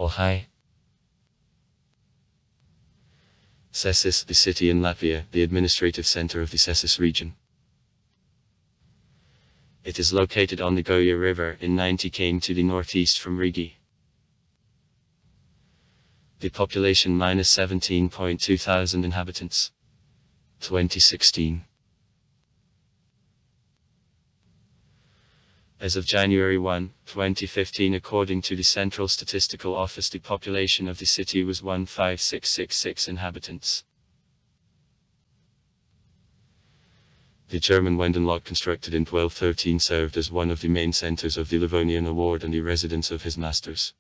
Ohio. Cēsis, the city in Latvia, the administrative center of the Cēsis region. It is located on the Goja River in 90 km to the northeast from Riga. The population -17.2 thousand inhabitants. 2016. As of January 1, 2015, according to the Central Statistical Office, the population of the city was 15666 inhabitants. The German Wendenloch, constructed in 1213, served as one of the main centers of the Livonian Award and the residence of his masters.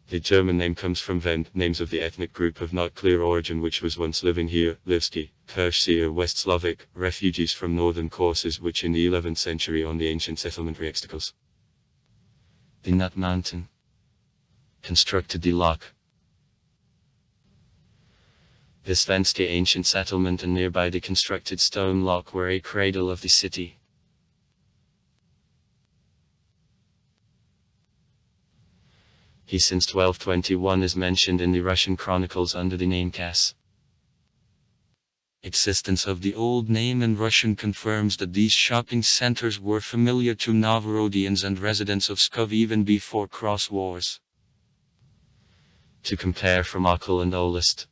The German name comes from Wend, names of the ethnic group of not clear origin which was once living here, Lvivsky, Kershsi or West Slavic, refugees from northern Cēsis which in the 11th century on the ancient settlement Riextakos. The Nut Mountain constructed the loch. The Svenska ancient settlement and nearby the constructed stone loch were a cradle of the city. He since 1221 is mentioned in the Russian chronicles under the name Cēsis. Existence of the old name in Russian confirms that these shopping centers were familiar to Novorodians and residents of Pskov even before cross wars. To compare from Okal and Olist.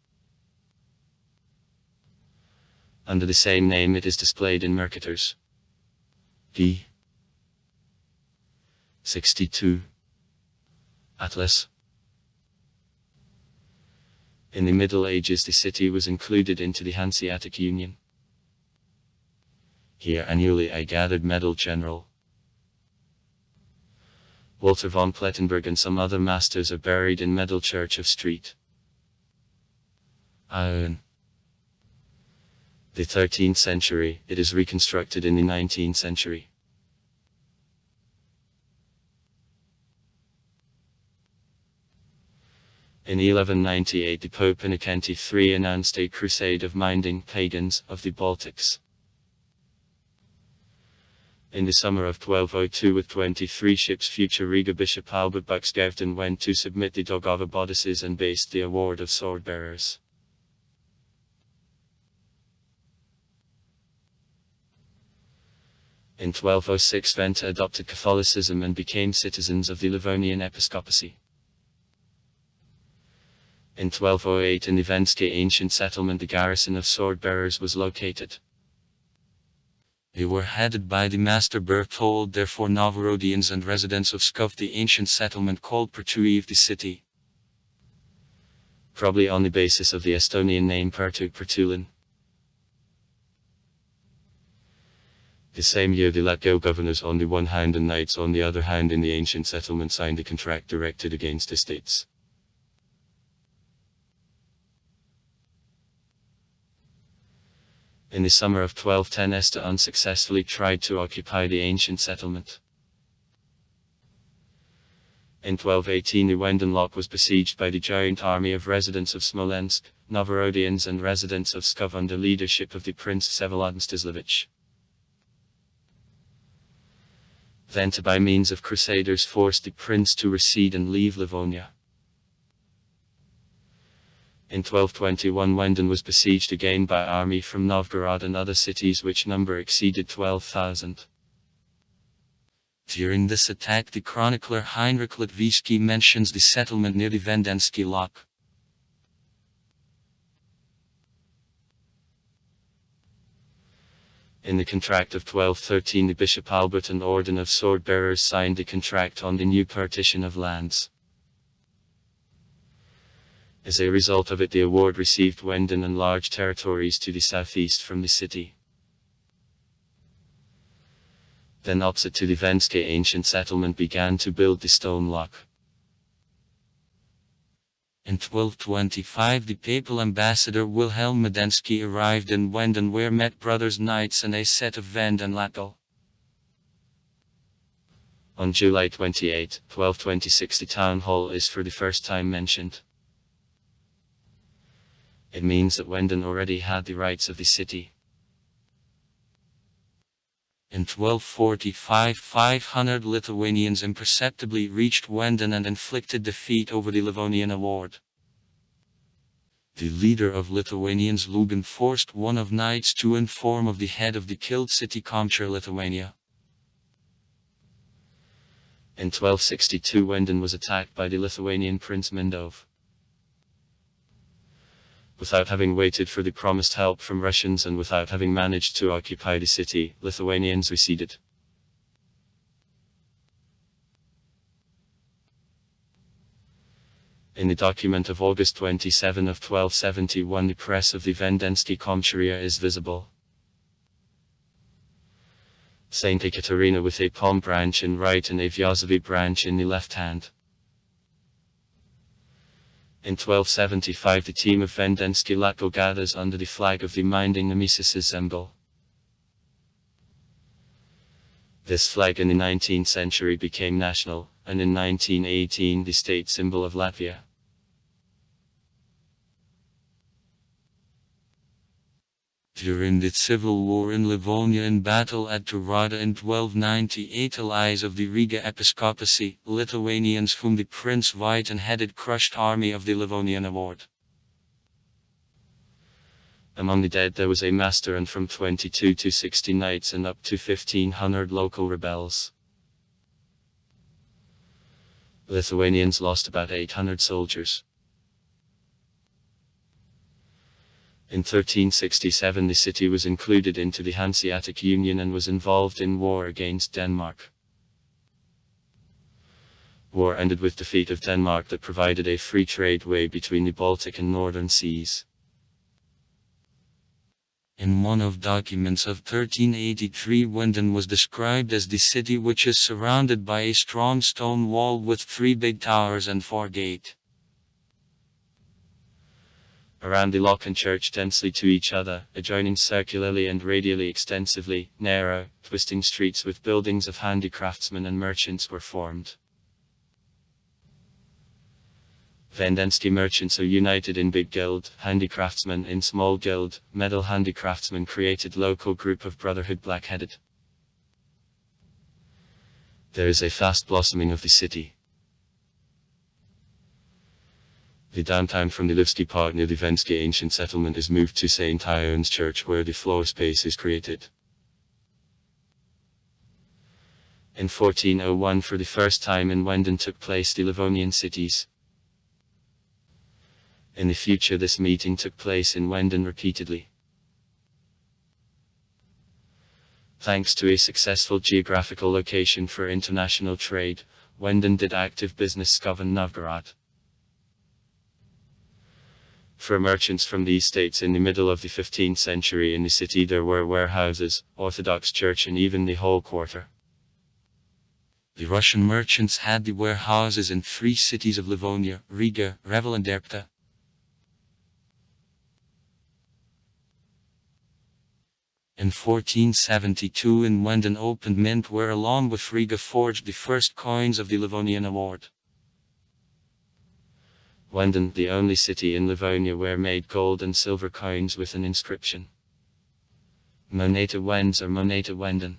Under the same name it is displayed in Mercators. P. 62. Atlas. In the Middle Ages the city was included into the Hanseatic Union. Here annually a gathered medal general. Walter von Plettenberg and some other masters are buried in Medal Church of St. Ion. The 13th century, it is reconstructed in the 19th century. In 1198 the Pope Innocent III announced a crusade of minding pagans of the Baltics. In the summer of 1202 with 23 ships future Riga Bishop Albert Buxgevden went to submit the Daugava bodices and based the award of sword bearers. In 1206 Venta adopted Catholicism and became citizens of the Livonian Episcopacy. In 1208 in the Venska ancient settlement the garrison of sword-bearers was located. They were headed by the master Berthold, therefore Novorodians and residents of Pskov, the ancient settlement called Pertuiv the city. Probably on the basis of the Estonian name Pertug Pertulin. The same year the Latgo governors on the one hand and knights on the other hand in the ancient settlement signed a contract directed against estates. In the summer of 1210 Esther unsuccessfully tried to occupy the ancient settlement. In 1218 the Wendenloch was besieged by the giant army of residents of Smolensk, Novorodians and residents of Pskov under leadership of the Prince Vsevolod Mstislavich. Venta by means of crusaders forced the prince to recede and leave Livonia. In 1221 Wenden was besieged again by army from Novgorod and other cities which number exceeded 12,000. During this attack the chronicler Heinrich Latvišky mentions the settlement near the Vendensky Loch. In the contract of 1213 the Bishop Albert and Order of Sword-bearers signed the contract on the new partition of lands. As a result of it the award received Wenden and large territories to the southeast from the city. Then opposite to the Venska ancient settlement began to build the stone loch. In 1225 the papal ambassador Wilhelm Medensky arrived in Wenden where met brothers knights and a set of Vend and Latgal. On July 28, 1226 the town hall is for the first time mentioned. It means that Wenden already had the rights of the city. In 1245, 500 Lithuanians imperceptibly reached Wenden and inflicted defeat over the Livonian award. The leader of Lithuanians, Lugan, forced one of knights to inform of the head of the killed city Komcher, Lithuania. In 1262, Wenden was attacked by the Lithuanian Prince Mindov. Without having waited for the promised help from Russians and without having managed to occupy the city, Lithuanians receded. In the document of August 27 of 1271, the press of the Vendensky Komcharia is visible. Saint Ekaterina with a palm branch in right and a Vyazovi branch in the left hand. In 1275, the team of Vendensky Latko gathers under the flag of the Minding Nemesis Zembel. This flag in the 19th century became national, and in 1918 the state symbol of Latvia. During the civil war in Livonia in battle at Turada in 1298, allies of the Riga Episcopacy, Lithuanians whom the Prince Vyten-headed crushed army of the Livonian award. Among the dead there was a master and from 22 to 60 knights and up to 1500 local rebels. Lithuanians lost about 800 soldiers. In 1367 the city was included into the Hanseatic Union and was involved in war against Denmark. War ended with defeat of Denmark that provided a free trade way between the Baltic and Northern seas. In one of documents of 1383, Wenden was described as the city which is surrounded by a strong stone wall with 3 big towers and 4 gates. Around the loch and church densely to each other, adjoining circularly and radially extensively, narrow, twisting streets with buildings of handicraftsmen and merchants were formed. Vendensky merchants are united in big guild, handicraftsmen in small guild, metal handicraftsmen created local group of brotherhood black-headed. There is a fast blossoming of the city. The downtown from the Lvivsky part near the Vensky ancient settlement is moved to St. Ion's Church where the floor space is created. In 1401 for the first time in Wenden took place the Livonian cities. In the future this meeting took place in Wenden repeatedly. Thanks to a successful geographical location for international trade, Wenden did active business govern Novgorod. For merchants from these states in the middle of the 15th century in the city there were warehouses, Orthodox church and even the whole quarter. The Russian merchants had the warehouses in 3 cities of Livonia, Riga, Revel and Derpta. In 1472 in Wenden opened mint where along with Riga forged the first coins of the Livonian award. Wenden, the only city in Livonia where made gold and silver coins with an inscription. Moneta Wends or Moneta Wenden.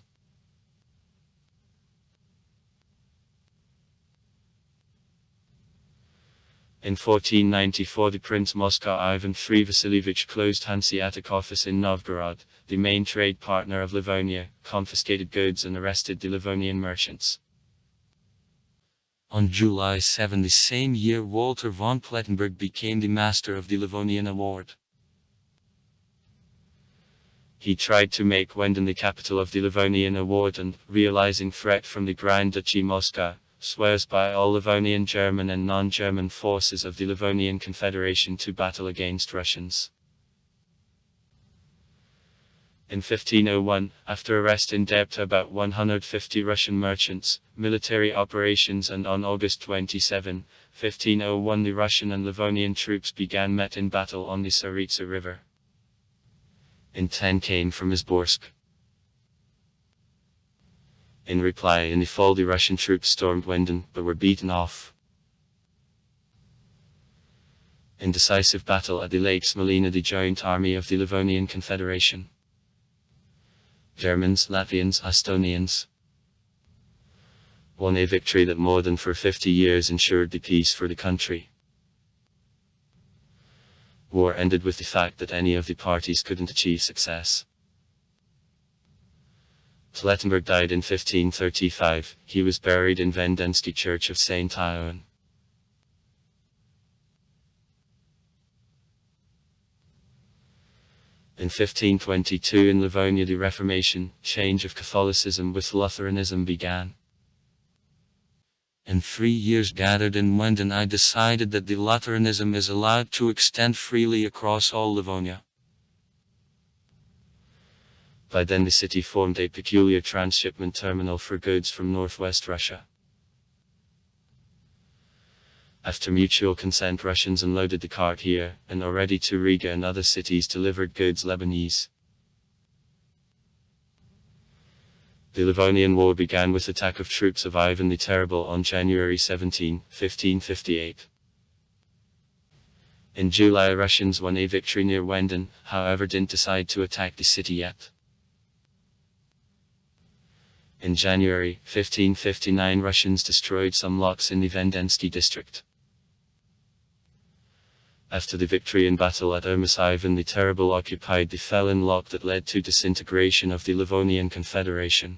In 1494 the Prince Moscow Ivan III Vasilievich closed Hanseatic office in Novgorod, the main trade partner of Livonia, confiscated goods and arrested the Livonian merchants. On July 7 the same year Walter von Plettenberg became the master of the Livonian award. He tried to make Wenden the capital of the Livonian award and, realizing threat from the Grand Duchy Moscow, swears by all Livonian German and non-German forces of the Livonian Confederation to battle against Russians. In 1501, after arrest in Derpta about 150 Russian merchants, military operations and on August 27, 1501 the Russian and Livonian troops began met in battle on the Tsaritsa River. In 10 came from Izborsk. In reply, in the fall the Russian troops stormed Wenden, but were beaten off. In decisive battle at the Lake Smolena the joint army of the Livonian Confederation. Germans, Latvians, Estonians. Won a victory that more than for 50 years ensured the peace for the country. War ended with the fact that any of the parties couldn't achieve success. Plettenberg died in 1535. He was buried in Vendensky Church of St. Ion. In 1522 in Livonia the Reformation, change of Catholicism with Lutheranism began. In 3 years gathered in Wenden I decided that the Lutheranism is allowed to extend freely across all Livonia. By then the city formed a peculiar transshipment terminal for goods from northwest Russia. After mutual consent Russians unloaded the cart here, and already to Riga and other cities delivered goods Lebanese. The Livonian War began with attack of troops of Ivan the Terrible on January 17, 1558. In July Russians won a victory near Wenden, however didn't decide to attack the city yet. In January 1559 Russians destroyed some locks in the Vendensky district. After the victory in battle at Ermis Ivan the Terrible occupied the Felon Lock that led to disintegration of the Livonian Confederation.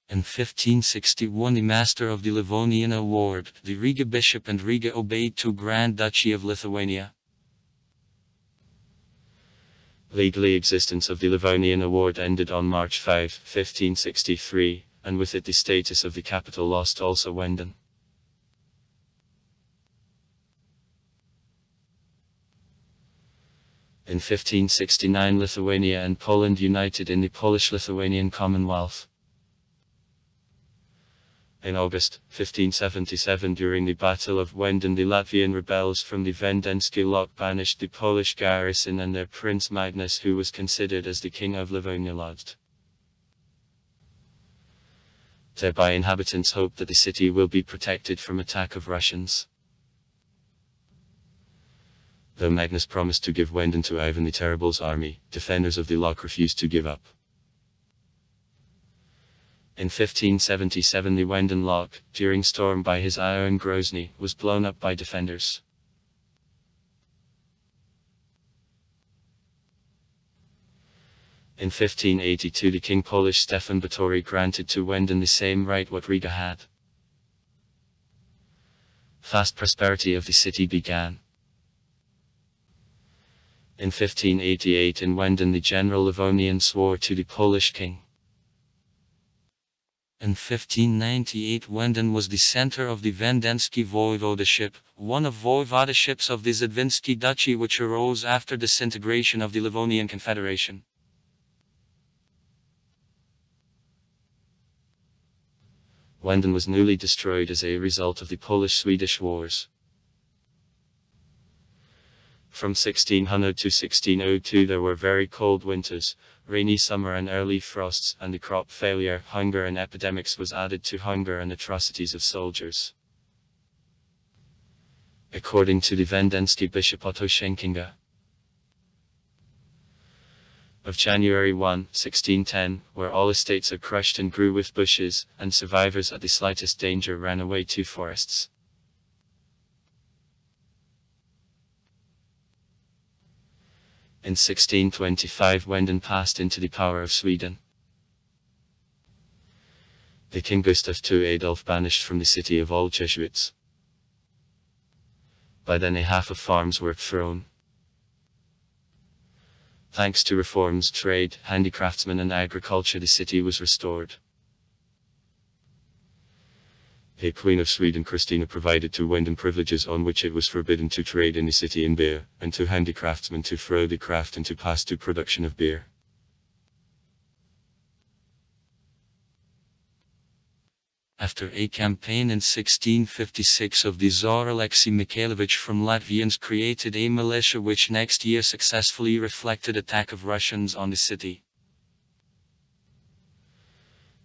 In 1561 the Master of the Livonian Award, the Riga Bishop and Riga obeyed to Grand Duchy of Lithuania. Legally existence of the Livonian Award ended on March 5, 1563, and with it the status of the capital lost also Wenden. In 1569 Lithuania and Poland united in the Polish-Lithuanian Commonwealth. In August 1577 during the Battle of Wenden the Latvian rebels from the Vendensky Lock banished the Polish garrison and their Prince Magnus who was considered as the King of Livonia lodged. Thereby inhabitants hope that the city will be protected from attack of Russians. Though Magnus promised to give Wenden to Ivan the Terrible's army, defenders of the Lock refused to give up. In 1577 the Wenden Lock, during storm by his Ion Grozny, was blown up by defenders. In 1582 the King Polish Stefan Batory granted to Wenden the same right what Riga had. Fast prosperity of the city began. In 1588 in Wenden the General Livonian swore to the Polish king. In 1598 Wenden was the center of the Vendensky Voivodeship, one of voivodeships of the Zadvinsky Duchy which arose after disintegration of the Livonian Confederation. Wenden was newly destroyed as a result of the Polish-Swedish Wars. From 1600 to 1602 there were very cold winters, rainy summer and early frosts, and the crop failure, hunger and epidemics was added to hunger and atrocities of soldiers. According to the Vendensky Bishop Otto Schenkinger, of January 1, 1610, where all estates are crushed and grew with bushes, and survivors at the slightest danger ran away to forests. In 1625 Wenden passed into the power of Sweden. The King Gustav II Adolf banished from the city of all Jesuits. By then a half of farms were thrown. Thanks to reforms, trade, handicraftsmen and agriculture the city was restored. A Queen of Sweden Christina provided to Wenden privileges on which it was forbidden to trade in the city in beer, and to handicraftsmen to throw the craft and to pass to production of beer. After a campaign in 1656 of the Tsar Alexei Mikhailovich from Latvians created a militia which next year successfully reflected attack of Russians on the city.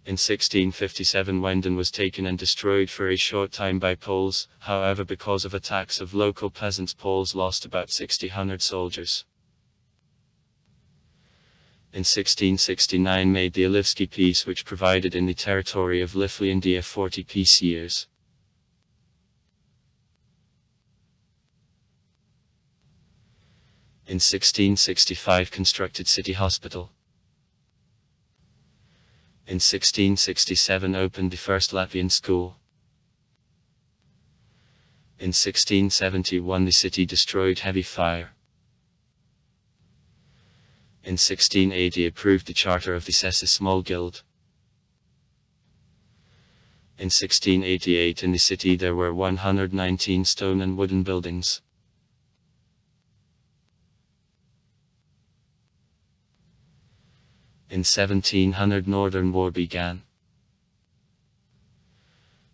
In 1657 Wenden was taken and destroyed for a short time by Poles, however because of attacks of local peasants Poles lost about 600 soldiers. In 1669 made the Olivsky Peace which provided in the territory of Lithuania 40 peace years. In 1665 constructed city hospital. In 1667 opened the first Latvian school. In 1671 the city destroyed heavy fire. In 1680 approved the charter of the Cēsis small guild. In 1688 in the city there were 119 stone and wooden buildings. In 1700 Northern War began.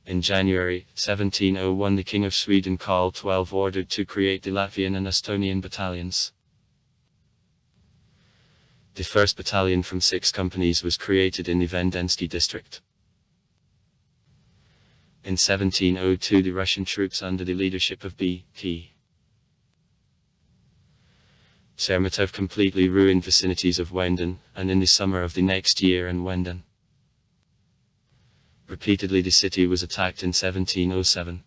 In January 1701 the King of Sweden Karl XII ordered to create the Latvian and Estonian battalions. The first battalion from 6 companies was created in the Vendensky district. In 1702 the Russian troops under the leadership of B.T. Sermatov completely ruined vicinities of Wenden, and in the summer of the next year in Wenden. Repeatedly the city was attacked in 1707.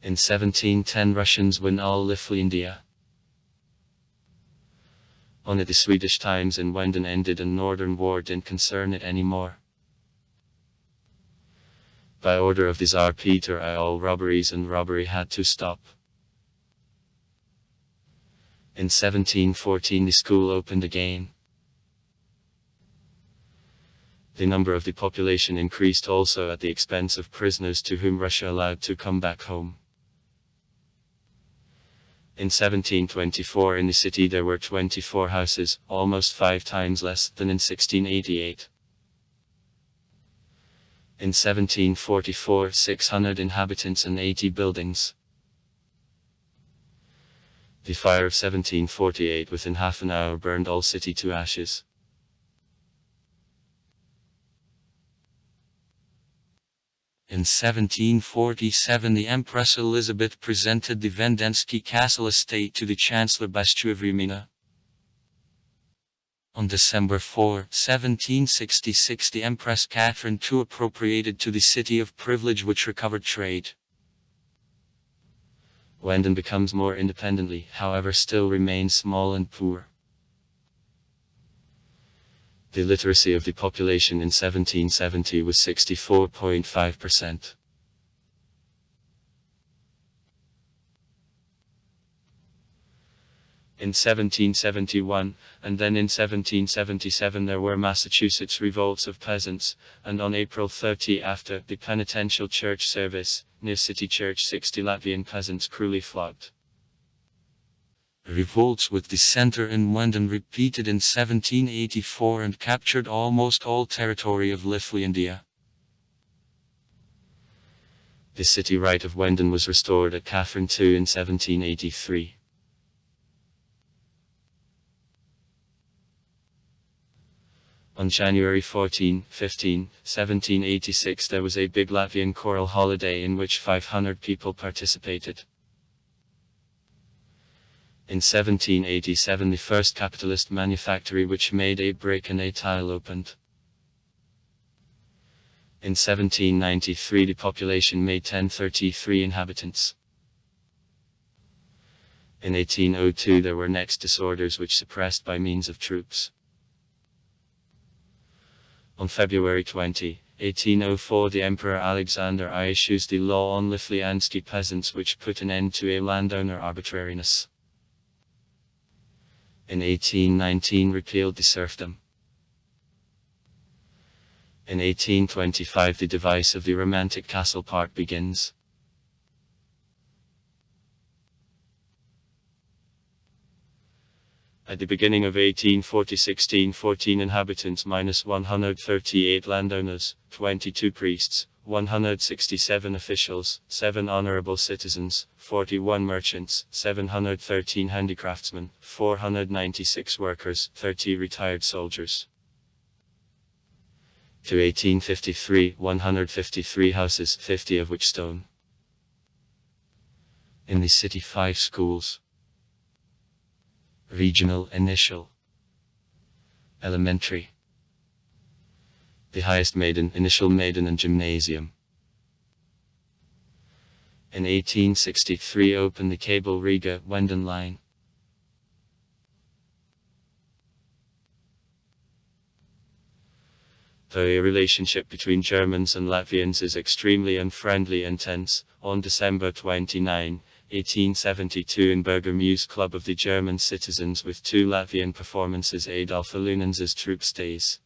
In 1710 Russians win all Lithuania. On it the Swedish times in Wenden ended and Northern War didn't concern it anymore. By order of the Tsar Peter I all robberies and robbery had to stop. In 1714 the school opened again. The number of the population increased also at the expense of prisoners to whom Russia allowed to come back home. In 1724 in the city there were 24 houses, almost 5 times less than in 1688. In 1744 600 inhabitants and 80 buildings. The fire of 1748 within half an hour burned all city to ashes. In 1747 the Empress Elizabeth presented the Vendensky Castle estate to the Chancellor Bastuevrimina. On December 4, 1766 the Empress Catherine II appropriated to the City of Privilege which recovered trade. Wenden becomes more independently, however still remains small and poor. The literacy of the population in 1770 was 64.5%. In 1771, and then in 1777 there were Massachusetts revolts of peasants, and on April 30 after the penitential church service, near City Church 60 Latvian peasants cruelly flogged. Revolts with the center in Wenden repeated in 1784 and captured almost all territory of Lithuania. The city right of Wenden was restored at Catherine II in 1783. On January 14, 15, 1786 there was a big Latvian choral holiday in which 500 people participated. In 1787 the first capitalist manufactory which made a brick and a tile opened. In 1793 the population made 1033 inhabitants. In 1802 there were next disorders which suppressed by means of troops. On February 20, 1804 the Emperor Alexander I issues the law on Lithuanian peasants which put an end to a landowner arbitrariness. In 1819 repealed the serfdom. In 1825 the device of the romantic castle park begins. At the beginning of 1840 14 inhabitants minus 138 landowners, 22 priests, 167 officials, 7 honorable citizens, 41 merchants, 713 handicraftsmen, 496 workers, 30 retired soldiers. To 1853, 153 houses, 50 of which stone. In the city 5 schools. Regional, initial, elementary. The highest maiden, initial maiden and gymnasium. In 1863 opened the cable Riga-Wenden line. Though a relationship between Germans and Latvians is extremely unfriendly and tense, on December 29, 1872 in Berger Muse Club of the German citizens with 2 Latvian performances Adolf Lunens's troupe stays.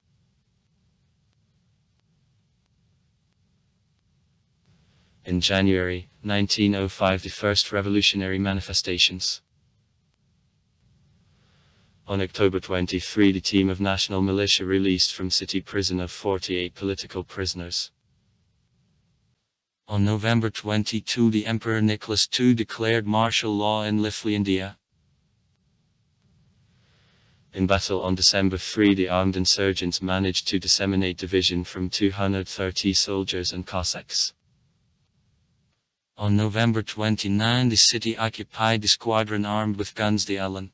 In January 1905 the first revolutionary manifestations. On October 23 the team of National Militia released from city prison of 48 political prisoners. On November 22 the Emperor Nicholas II declared martial law in Lithuania. In battle on December 3 the armed insurgents managed to disseminate division from 230 soldiers and Cossacks. On November 29 the city occupied the squadron armed with guns the Allen.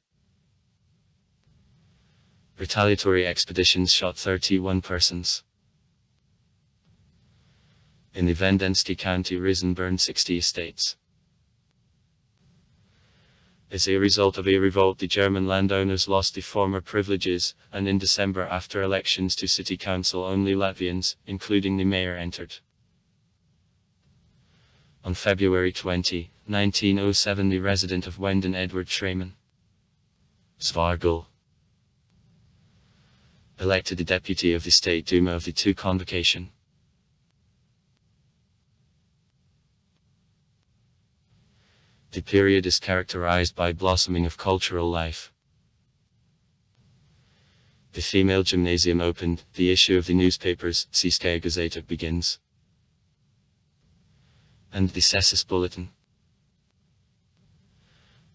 Retaliatory expeditions shot 31 persons. In the Vendensky County Risen burned 60 estates. As a result of a revolt the German landowners lost the former privileges, and in December after elections to city council only Latvians, including the mayor, entered. On February 20, 1907 the resident of Wenden Edward Schraman Svargul elected the deputy of the State Duma of the 2 convocation. The period is characterized by blossoming of cultural life. The female gymnasium opened, the issue of the newspapers, Cēsis Gazeta begins. And the Cēsis Bulletin.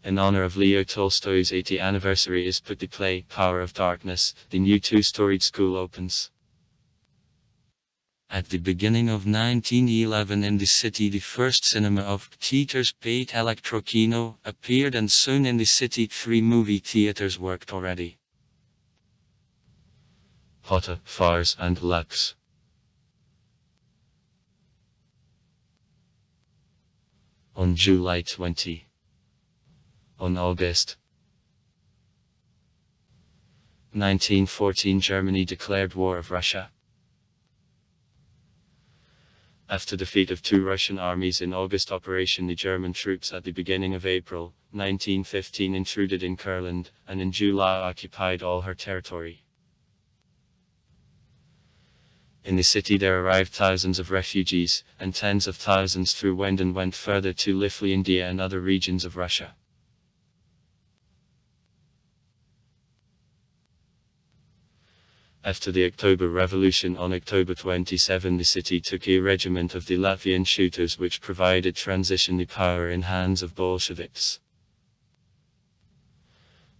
In honor of Leo Tolstoy's 80th anniversary is put the play, Power of Darkness, the new 2-storied school opens. At the beginning of 1911 in the city the first cinema of Peter's Pate Elektrokino appeared and soon in the city 3 movie theaters worked already. Hota, Fars and Lux. On July 20. On August 1914 Germany declared war of Russia. After defeat of 2 Russian armies in August operation the German troops at the beginning of April 1915 intruded in Kurland, and in July occupied all her territory. In the city there arrived thousands of refugees, and tens of thousands through Wenden went further to Lithuania and other regions of Russia. After the October Revolution on October 27 the city took a regiment of the Latvian shooters which provided transition the power in hands of Bolsheviks.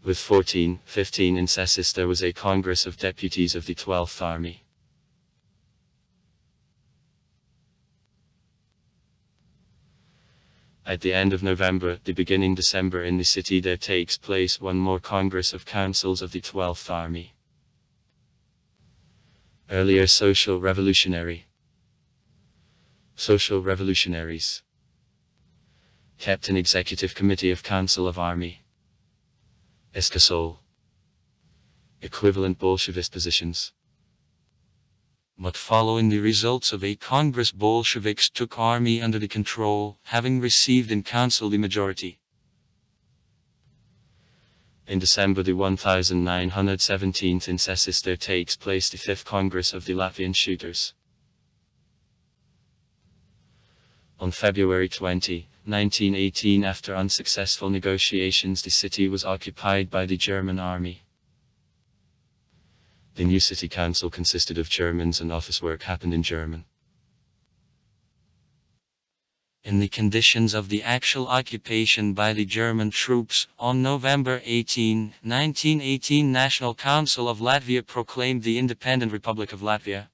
With 15 in Cēsis there was a Congress of Deputies of the 12th Army. At the end of November, the beginning December in the city there takes place one more Congress of Councils of the 12th Army. Earlier Social Revolutionaries. Kept an Executive Committee of Council of Army. Eskasol. Equivalent Bolshevist positions. But following the results of a Congress Bolsheviks took army under the control, having received in council the majority. In December the 1917th in Cēsis there takes place the 5th Congress of the Latvian Shooters. On February 20, 1918 after unsuccessful negotiations the city was occupied by the German army. The new city council consisted of Germans and office work happened in German. In the conditions of the actual occupation by the German troops, on November 18, 1918 National Council of Latvia proclaimed the Independent Republic of Latvia.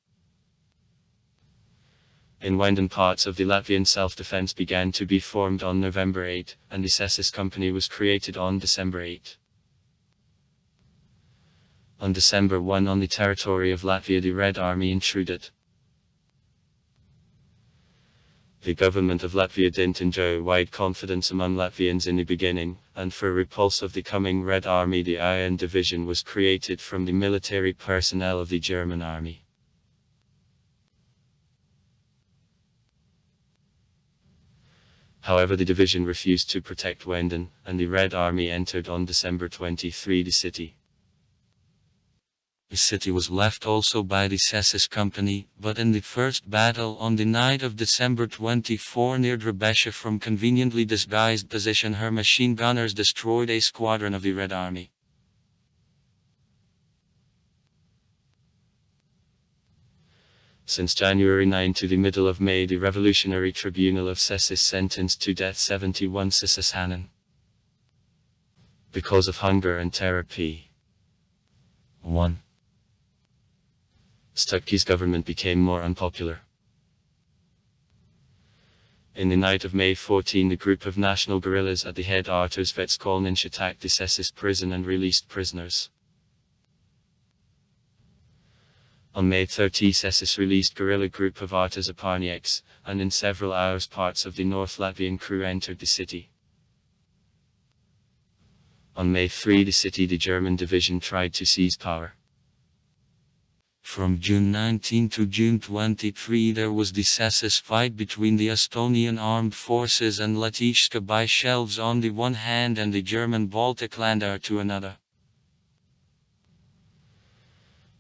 In Wenden parts of the Latvian self-defense began to be formed on November 8, and the Cēsis company was created on December 8. On December 1 on the territory of Latvia the Red Army intruded. The government of Latvia didn't enjoy wide confidence among Latvians in the beginning, and for repulse of the coming Red Army the Iron Division was created from the military personnel of the German army. However, the division refused to protect Wenden, and the Red Army entered on December 23 the city. The city was left also by the Cēsis company, but in the first battle on the night of December 24 near Drabesha from conveniently disguised position her machine gunners destroyed a squadron of the Red Army. Since January 9 to the middle of May the Revolutionary Tribunal of Cēsis sentenced to death 71 Cēsisanen. Because of hunger and terror. P. 1. Stuckey's government became more unpopular. In the night of May 14 the group of national guerrillas at the head Arturs Vetskolniņš attacked the Cēsis prison and released prisoners. On May 30 Cēsis released guerrilla group of Arturs Aparnieks, and in several hours parts of the North Latvian crew entered the city. On May 3 the German division tried to seize power. From June 19 to June 23 there was the Cēsis fight between the Estonian armed forces and Latishka by shelves on the one hand and the German Baltic Landwehr to another.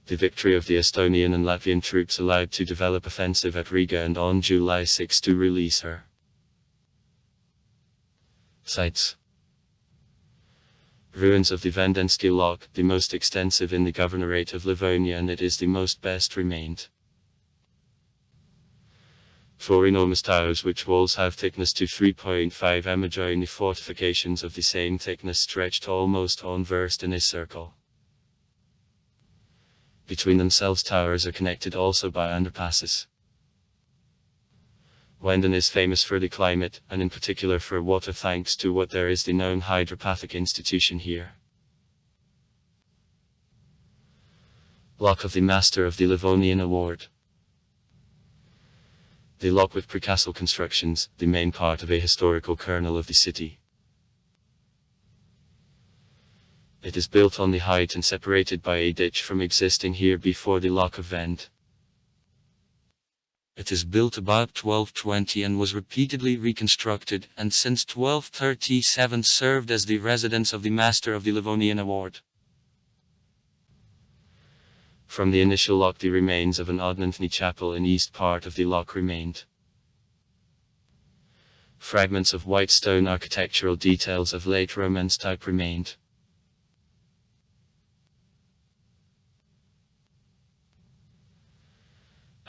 The victory of the Estonian and Latvian troops allowed to develop offensive at Riga and on July 6 to release her. Sites. Ruins of the Vendensky Lock, the most extensive in the Governorate of Livonia, and it is the most best remained. 4 enormous towers which walls have thickness to 3.5 m adjoin the fortifications of the same thickness stretched almost unversed in a circle. Between themselves towers are connected also by underpasses. Wenden is famous for the climate, and in particular for water thanks to what there is the known hydropathic institution here. Lock of the Master of the Livonian Award. The lock with precastle constructions, the main part of a historical kernel of the city. It is built on the height and separated by a ditch from existing here before the lock of Vend. It is built about 1220 and was repeatedly reconstructed, and since 1237 served as the residence of the Master of the Livonian Award. From the initial lock the remains of an Odnantny chapel in east part of the lock remained. Fragments of white stone architectural details of late Romance type remained.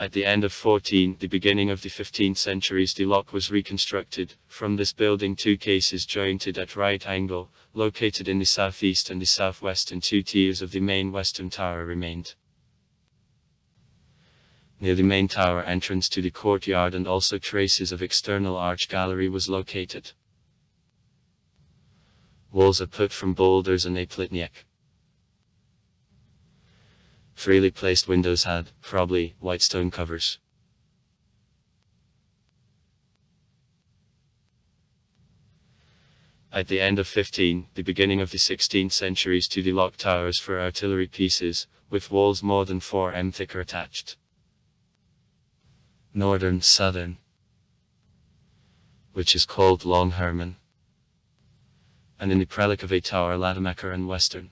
At the end of the beginning of the 15th centuries the lock was reconstructed. From this building 2 cases jointed at right angle, located in the southeast and the southwest, and 2 tiers of the main western tower remained. Near the main tower entrance to the courtyard and also traces of external arch gallery was located. Walls are put from boulders and a plitniak. Freely placed windows had, probably, white stone covers. At the end of the beginning of the 16th centuries to the lock towers for artillery pieces, with walls more than 4 m thick are attached. Northern, southern, which is called Long Herman, and in the prelate of a tower Lademacher and western.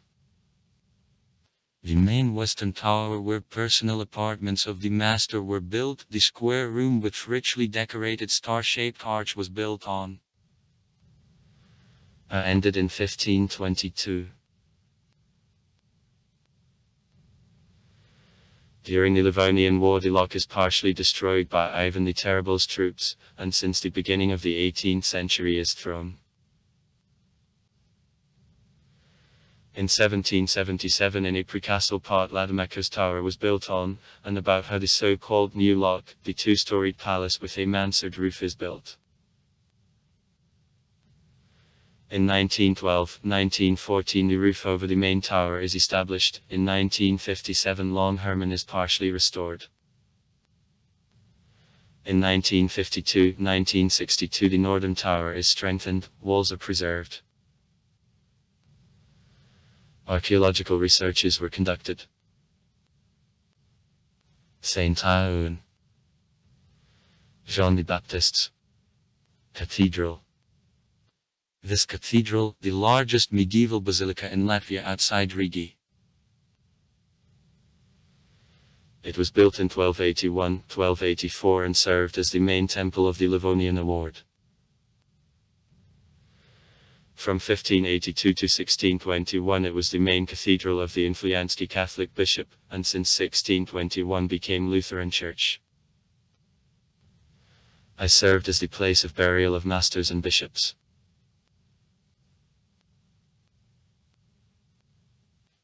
The main western tower where personal apartments of the master were built, the square room with richly decorated star-shaped arch was built on. Ended in 1522. During the Livonian War the lock is partially destroyed by Ivan the Terrible's troops, and since the beginning of the 18th century is thrown. In 1777 in Ypres Castle part Lademaker's Tower was built on, and about her the so-called New Lock, the two-storied palace with a mansard roof is built. In 1912-1914 the roof over the main tower is established. In 1957 Long Herman is partially restored. In 1952-1962 the northern tower is strengthened, walls are preserved. Archaeological researches were conducted. Saint Ouen, Jean the Baptist's Cathedral. This cathedral, the largest medieval basilica in Latvia outside Riga. It was built in 1281-1284 and served as the main temple of the Livonian Award. From 1582 to 1621 it was the main cathedral of the Influenski Catholic bishop, and since 1621 became Lutheran Church. I served as the place of burial of masters and bishops.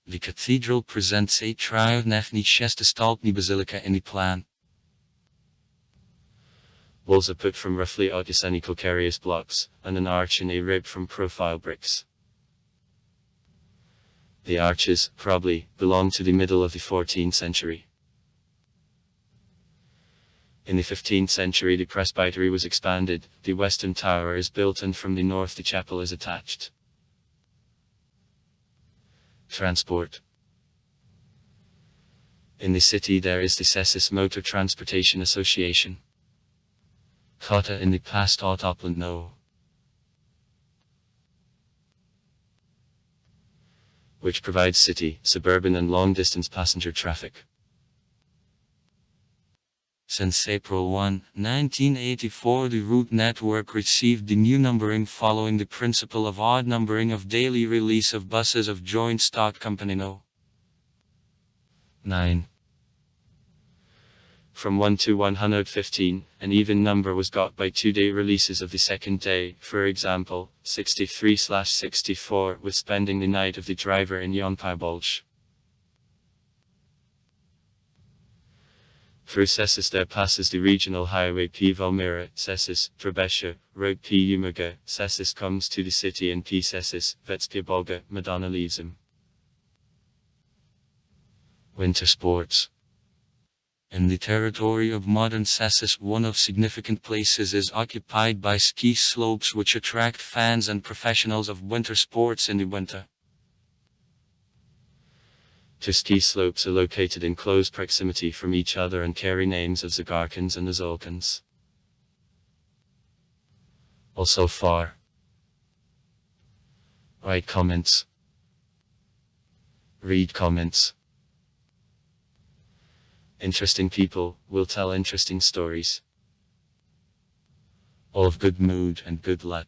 The cathedral presents a triumphantly Shestastaltny basilica in the plan. Walls are put from roughly artisanal calcareous blocks, and an arch in a rib from profile bricks. The arches, probably, belong to the middle of the 14th century. In the 15th century the presbytery was expanded, the western tower is built and from the north the chapel is attached. Transport. In the city there is the Cēsis Motor Transportation Association. Kota in the past Upland No. Which provides city, suburban and long-distance passenger traffic. Since April 1, 1984 the route network received the new numbering following the principle of odd numbering of daily release of buses of joint stock company No. 9. From 1 to 115, an even number was got by 2-day releases of the second day, for example, 63/64 with spending the night of the driver in Yonpaibolch. Through Cēsis there passes the regional highway P Valmiera, Cēsis, Drabesha, road P Umaga, Cēsis comes to the city and P Cēsis, Vetspia Bolga, Madonna leaves him. Winter sports. In the territory of modern Cēsis one of significant places is occupied by ski slopes which attract fans and professionals of winter sports in the winter. Two ski slopes are located in close proximity from each other and carry names of Zagarkans and Azolkans. Also far. Write comments. Read comments. Interesting people will tell interesting stories. All of good mood and good luck.